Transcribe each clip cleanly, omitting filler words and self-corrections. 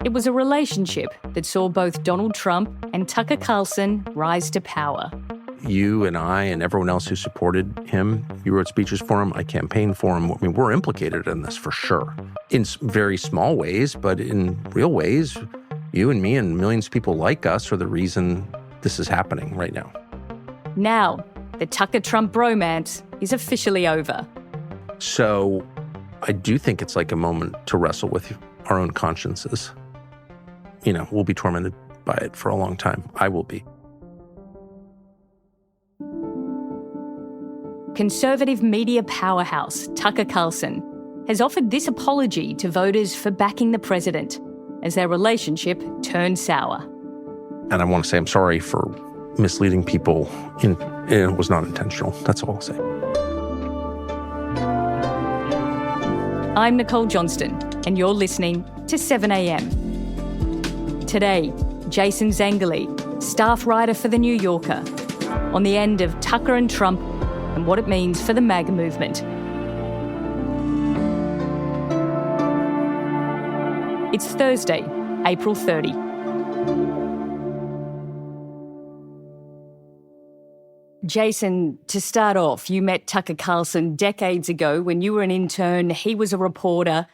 It was a relationship that saw both Donald Trump and Tucker Carlson rise to power. You and I and everyone else who supported him, you wrote speeches for him, I campaigned for him. I mean, we're implicated in this for sure. In very small ways, but in real ways, you and me and millions of people like us are the reason this is happening right now. Now, the Tucker-Trump bromance is officially over. So I do think it's like a moment to wrestle with our own consciences. You know, we'll be tormented by it for a long time. I will be. Conservative media powerhouse Tucker Carlson has offered this apology to voters for backing the president as their relationship turned sour. And I want to say I'm sorry for misleading people. It was not intentional. That's all I'll say. I'm Nicole Johnston, and you're listening to 7am. Today, Jason Zengerle, staff writer for The New Yorker, on the end of Tucker and Trump and what it means for the MAGA movement. It's Thursday, April 30. Jason, to start off, you met Tucker Carlson decades ago when you were an intern. He was a reporter.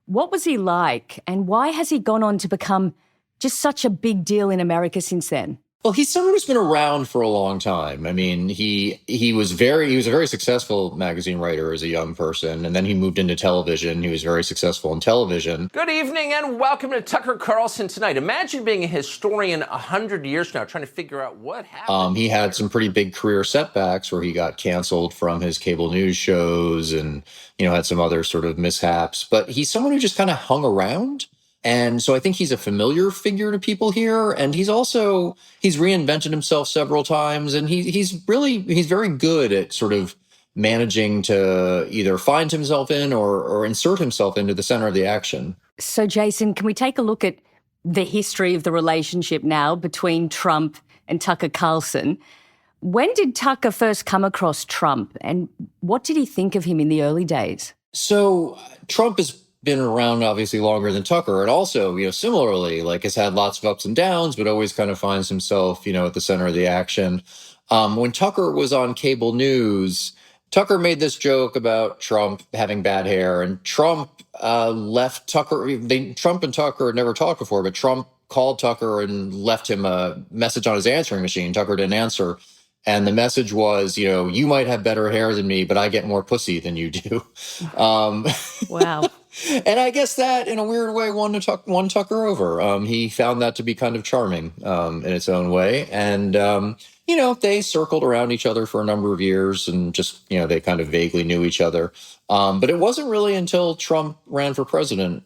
What was he like, and why has he gone on to become just such a big deal in America since then? Well, he's someone who's been around for a long time. I mean, he was a very successful magazine writer as a young person, and then he moved into television. He was very successful in television. Good evening and welcome to Tucker Carlson Tonight. Imagine being a historian 100 years from now trying to figure out what happened. He had some pretty big career setbacks where he got canceled from his cable news shows and, had some other sort of mishaps. But he's someone who just kind of hung around. And so I think he's a familiar figure to people here. And he's reinvented himself several times. And he's very good at sort of managing to either find himself in or insert himself into the center of the action. So, Jason, can we take a look at the history of the relationship now between Trump and Tucker Carlson? When did Tucker first come across Trump, and what did he think of him in the early days? So Trump has been around obviously longer than Tucker, and also, similarly, has had lots of ups and downs, but always kind of finds himself, at the center of the action. When Tucker was on cable news, Tucker made this joke about Trump having bad hair, and Trump left Tucker. Trump and Tucker had never talked before, but Trump called Tucker and left him a message on his answering machine. Tucker didn't answer. And the message was, you might have better hair than me, but I get more pussy than you do. Wow. And I guess that, in a weird way, won Tucker over. He found that to be kind of charming in its own way. And, they circled around each other for a number of years and just, they kind of vaguely knew each other. But it wasn't really until Trump ran for president.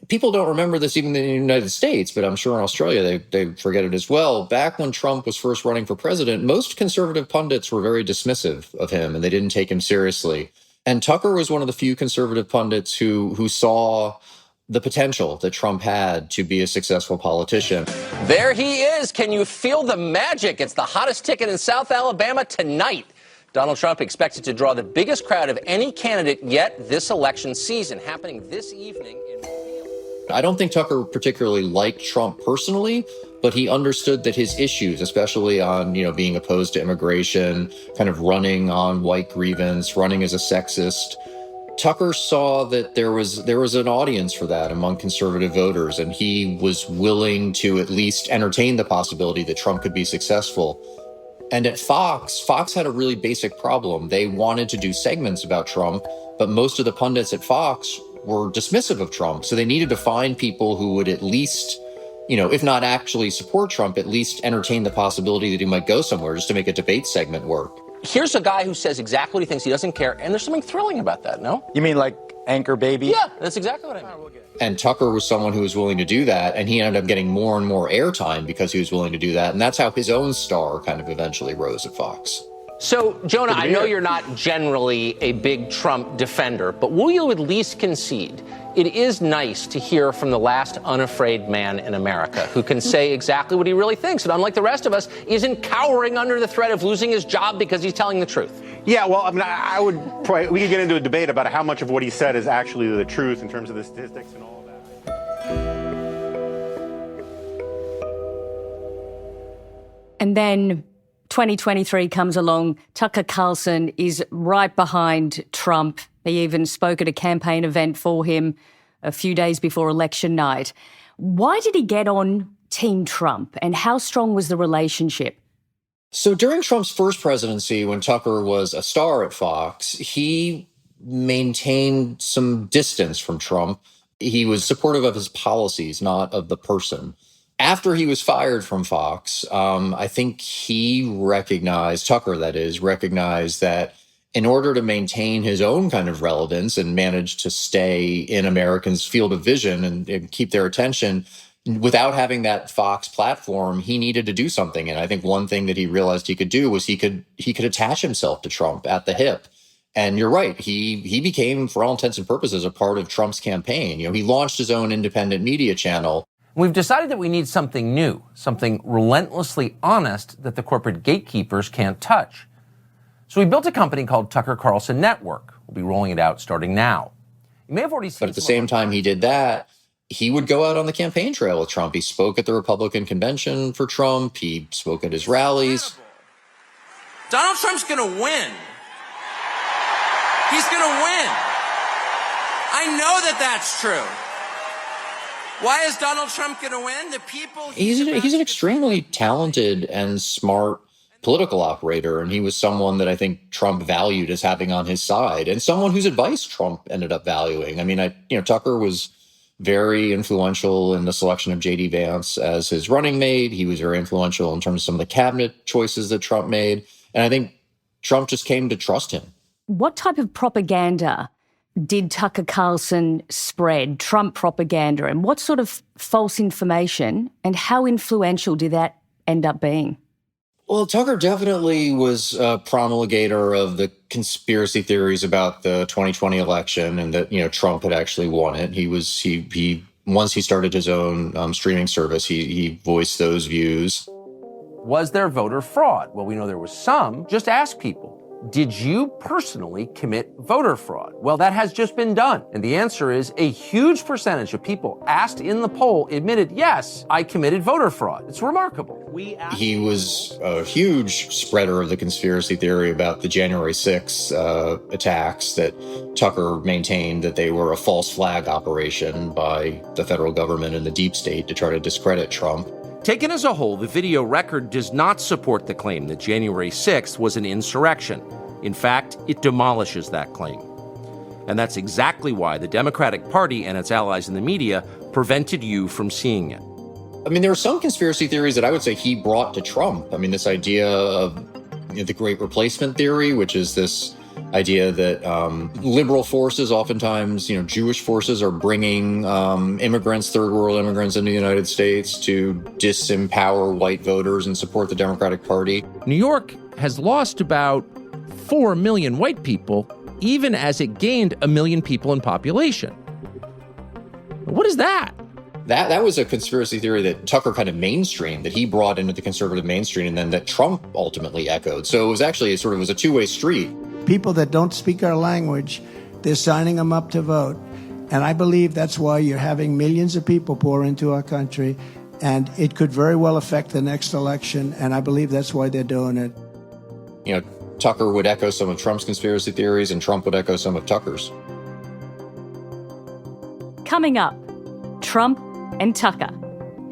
People don't remember this even in the United States, but I'm sure in Australia they forget it as well. Back when Trump was first running for president, most conservative pundits were very dismissive of him, and they didn't take him seriously. And Tucker was one of the few conservative pundits who saw the potential that Trump had to be a successful politician. There he is. Can you feel the magic? It's the hottest ticket in South Alabama tonight. Donald Trump expected to draw the biggest crowd of any candidate yet this election season, happening this evening in I don't think Tucker particularly liked Trump personally, but he understood that his issues, especially on, being opposed to immigration, kind of running on white grievance, running as a sexist, Tucker saw that there was an audience for that among conservative voters, and he was willing to at least entertain the possibility that Trump could be successful. And at Fox had a really basic problem. They wanted to do segments about Trump, but most of the pundits at Fox were dismissive of Trump. So they needed to find people who would at least, if not actually support Trump, at least entertain the possibility that he might go somewhere just to make a debate segment work. Here's a guy who says exactly what he thinks. He doesn't care. And there's something thrilling about that, no? You mean like Anchor Baby? Yeah, that's exactly what I mean. And Tucker was someone who was willing to do that. And he ended up getting more and more airtime because he was willing to do that. And that's how his own star kind of eventually rose at Fox. So, Jonah, I know you're not generally a big Trump defender, but will you at least concede it is nice to hear from the last unafraid man in America who can say exactly what he really thinks and, unlike the rest of us, isn't cowering under the threat of losing his job because he's telling the truth? Yeah, well, I mean, we could get into a debate about how much of what he said is actually the truth in terms of the statistics and all of that. And then 2023 comes along. Tucker Carlson is right behind Trump. He even spoke at a campaign event for him a few days before election night. Why did he get on Team Trump, and how strong was the relationship? So during Trump's first presidency, when Tucker was a star at Fox, he maintained some distance from Trump. He was supportive of his policies, not of the person. After he was fired from Fox, I think he recognized, Tucker that is, recognized that in order to maintain his own kind of relevance and manage to stay in Americans' field of vision and keep their attention, without having that Fox platform, he needed to do something. And I think one thing that he realized he could do was he could attach himself to Trump at the hip. And you're right, he became, for all intents and purposes, a part of Trump's campaign. He launched his own independent media channel. We've decided that we need something new, something relentlessly honest that the corporate gatekeepers can't touch. So we built a company called Tucker Carlson Network. We'll be rolling it out starting now. You may have already seen. But at the same time he did that, he would go out on the campaign trail with Trump. He spoke at the Republican convention for Trump. He spoke at his rallies. Donald Trump's going to win. He's going to win. I know that that's true. Why is Donald Trump going to win? The people. He's an extremely talented and smart political operator, and he was someone that I think Trump valued as having on his side, and someone whose advice Trump ended up valuing. I mean, Tucker was very influential in the selection of J.D. Vance as his running mate. He was very influential in terms of some of the cabinet choices that Trump made, and I think Trump just came to trust him. What type of propaganda did Tucker Carlson spread, Trump propaganda, and what sort of false information, and how influential did that end up being? Well, Tucker definitely was a promulgator of the conspiracy theories about the 2020 election and that, Trump had actually won it. Once he started his own streaming service, he voiced those views. Was there voter fraud? Well, we know there was some. Just ask people. Did you personally commit voter fraud? Well, that has just been done. And the answer is a huge percentage of people asked in the poll admitted, yes, I committed voter fraud. It's remarkable. He was a huge spreader of the conspiracy theory about the January 6th attacks that Tucker maintained that they were a false flag operation by the federal government and the deep state to try to discredit Trump. Taken as a whole, the video record does not support the claim that January 6th was an insurrection. In fact, it demolishes that claim. And that's exactly why the Democratic Party and its allies in the media prevented you from seeing it. I mean, there are some conspiracy theories that I would say he brought to Trump. I mean, this idea of the Great Replacement theory, which is this idea that liberal forces, oftentimes, Jewish forces, are bringing immigrants, third world immigrants, into the United States to disempower white voters and support the Democratic Party. New York has lost about 4 million white people, even as it gained 1 million people in population. What is that? That was a conspiracy theory that Tucker kind of mainstreamed, that he brought into the conservative mainstream, and then that Trump ultimately echoed. So it was actually it was a two-way street. People that don't speak our language, they're signing them up to vote. And I believe that's why you're having millions of people pour into our country, and it could very well affect the next election, and I believe that's why they're doing it. Tucker would echo some of Trump's conspiracy theories, and Trump would echo some of Tucker's. Coming up, Trump and Tucker.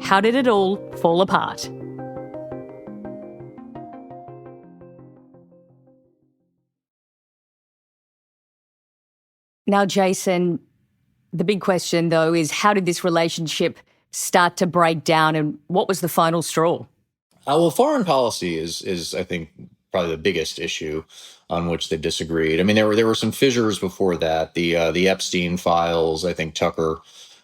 How did it all fall apart? Now, Jason, the big question, though, is how did this relationship start to break down, and what was the final straw? Well, foreign policy is I think, probably the biggest issue on which they disagreed. I mean, there were some fissures before that. The Epstein files, I think Tucker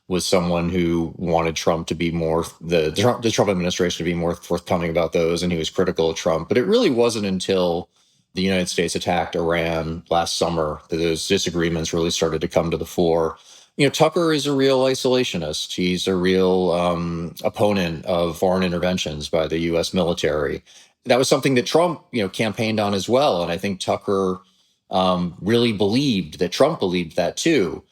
was someone who wanted Trump to be more, the Trump administration to be more forthcoming about those, and he was critical of Trump. But it really wasn't until the United States attacked Iran last summer that those disagreements really started to come to the fore. Tucker is a real isolationist. He's a real opponent of foreign interventions by the U.S. military. That was something that Trump, campaigned on as well. And I think Tucker really believed that Trump believed that too.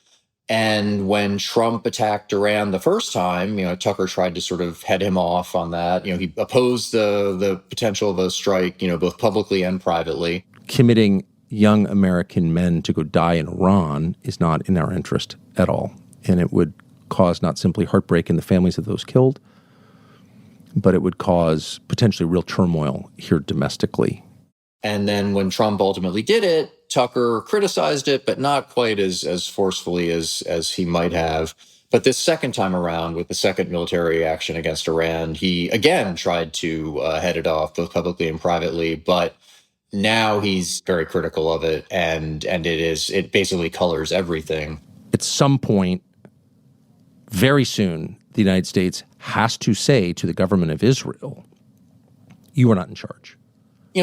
And when Trump attacked Iran the first time, Tucker tried to sort of head him off on that. He opposed the potential of a strike, both publicly and privately. Committing young American men to go die in Iran is not in our interest at all. And it would cause not simply heartbreak in the families of those killed, but it would cause potentially real turmoil here domestically. And then when Trump ultimately did it, Tucker criticized it, but not quite as forcefully as he might have. But this second time around, with the second military action against Iran, he again tried to head it off, both publicly and privately. But now he's very critical of it, and it basically colors everything. At some point, very soon, the United States has to say to the government of Israel, you are not in charge.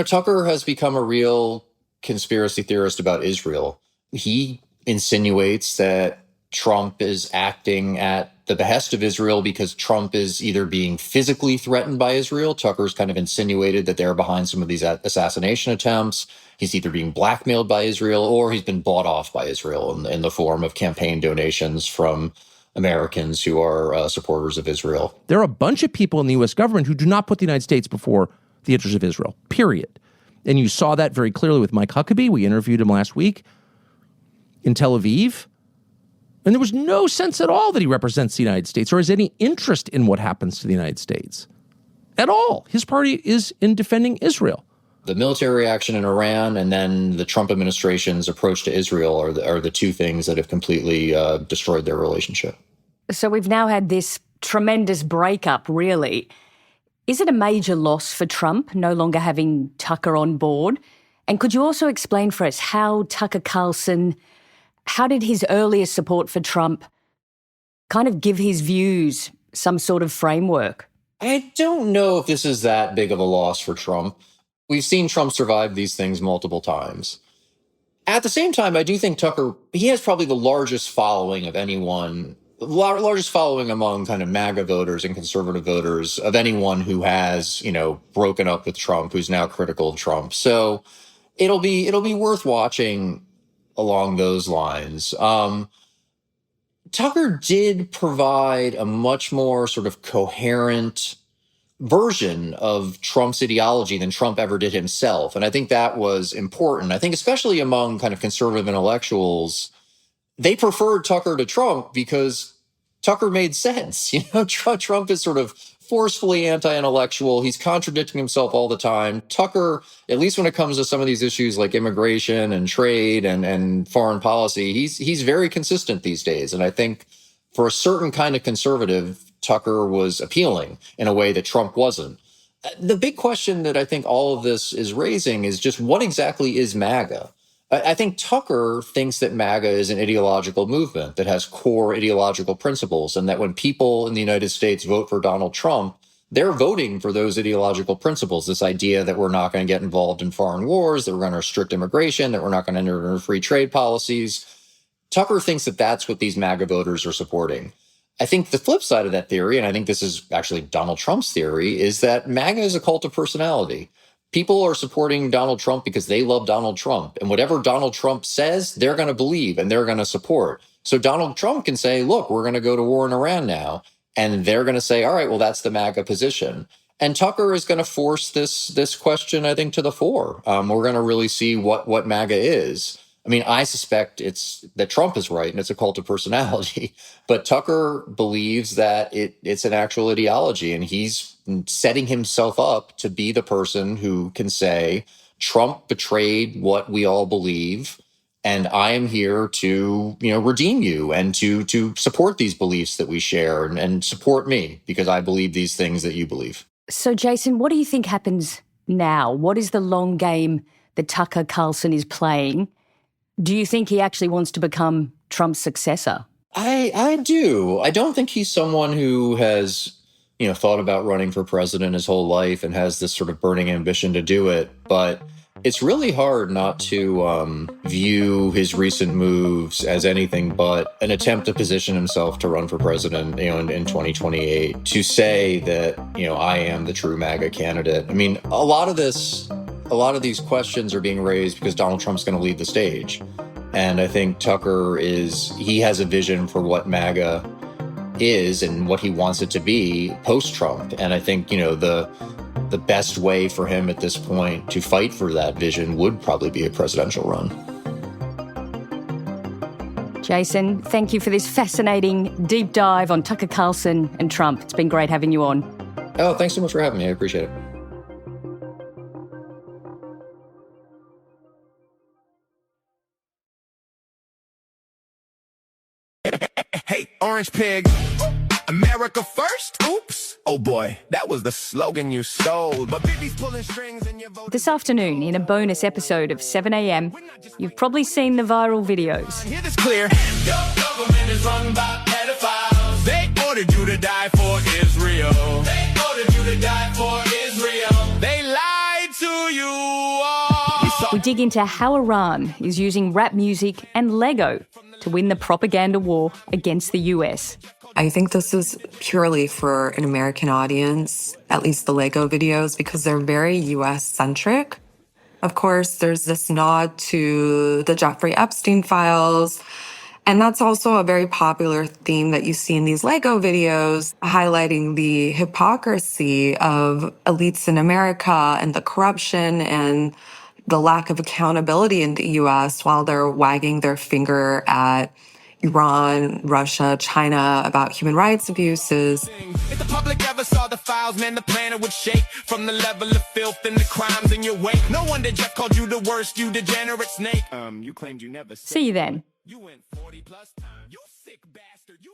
Tucker has become a real conspiracy theorist about Israel. He insinuates that Trump is acting at the behest of Israel because Trump is either being physically threatened by Israel. Tucker's kind of insinuated that they're behind some of these assassination attempts. He's either being blackmailed by Israel or he's been bought off by Israel in the form of campaign donations from Americans who are supporters of Israel. There are a bunch of people in the U.S. government who do not put the United States before the interests of Israel, period. And you saw that very clearly with Mike Huckabee. We interviewed him last week in Tel Aviv. And there was no sense at all that he represents the United States or has any interest in what happens to the United States at all. His party is in defending Israel. The military action in Iran and then the Trump administration's approach to Israel are the two things that have completely destroyed their relationship. So we've now had this tremendous breakup, really. Is it a major loss for Trump no longer having Tucker on board? And could you also explain for us how Tucker Carlson, how did his earlier support for Trump kind of give his views some sort of framework? I don't know if this is that big of a loss for Trump. We've seen Trump survive these things multiple times. At the same time, I do think Tucker, he has probably the largest following of anyone, largest following among kind of MAGA voters and conservative voters of anyone who has, broken up with Trump, who's now critical of Trump. So it'll be worth watching along those lines. Tucker did provide a much more sort of coherent version of Trump's ideology than Trump ever did himself. And I think that was important. I think especially among kind of conservative intellectuals, they preferred Tucker to Trump because Tucker made sense. Trump is sort of forcefully anti-intellectual. He's contradicting himself all the time. Tucker, at least when it comes to some of these issues like immigration and trade and foreign policy, he's very consistent these days. And I think for a certain kind of conservative, Tucker was appealing in a way that Trump wasn't. The big question that I think all of this is raising is just what exactly is MAGA? I think Tucker thinks that MAGA is an ideological movement that has core ideological principles, and that when people in the United States vote for Donald Trump, they're voting for those ideological principles, this idea that we're not going to get involved in foreign wars, that we're going to restrict immigration, that we're not going to enter into free trade policies. Tucker thinks that that's what these MAGA voters are supporting. I think the flip side of that theory, and I think this is actually Donald Trump's theory, is that MAGA is a cult of personality. People are supporting Donald Trump because they love Donald Trump. And whatever Donald Trump says, they're going to believe and they're going to support. So Donald Trump can say, look, we're going to go to war in Iran now. And they're going to say, all right, well, that's the MAGA position. And Tucker is going to force this question, I think, to the fore. We're going to really see what MAGA is. I mean, I suspect it's that Trump is right and it's a cult of personality, but Tucker believes that it's an actual ideology, and he's setting himself up to be the person who can say, Trump betrayed what we all believe, and I am here to, redeem you and to support these beliefs that we share and support me because I believe these things that you believe. So, Jason, what do you think happens now? What is the long game that Tucker Carlson is playing? Do you think he actually wants to become Trump's successor? I do. I don't think he's someone who has, thought about running for president his whole life and has this sort of burning ambition to do it. But it's really hard not to view his recent moves as anything but an attempt to position himself to run for president, in 2028, to say that, I am the true MAGA candidate. I mean, a lot of these questions are being raised because Donald Trump's going to lead the stage. And I think Tucker he has a vision for what MAGA is and what he wants it to be post-Trump. And I think, the best way for him at this point to fight for that vision would probably be a presidential run. Jason, thank you for this fascinating deep dive on Tucker Carlson and Trump. It's been great having you on. Oh, thanks so much for having me. I appreciate it. Hey, Orange Pig, America first? Oops. Oh boy, that was the slogan you stole. But Bibi's pulling strings and your vote. This afternoon, in a bonus episode of 7am, you've probably seen the viral videos. Hear this clear. Your government is run by pedophiles. They ordered you to die for Israel. They ordered you to die for Israel. They lied to you all. We dig into how Iran is using rap music and Lego to win the propaganda war against the US. I think this is purely for an American audience, at least the Lego videos, because they're very US-centric. Of course, there's this nod to the Jeffrey Epstein files, and that's also a very popular theme that you see in these Lego videos, highlighting the hypocrisy of elites in America and the corruption and the lack of accountability in the US while they're wagging their finger at Iran, Russia, China about human rights abuses. If the public ever saw the files, man, the planet would shake from the level of filth and the crimes in your wake. No wonder Jeff called you the worst, you degenerate snake. You claimed you never said. See you then. You went 40 plus times. You sick bastard. You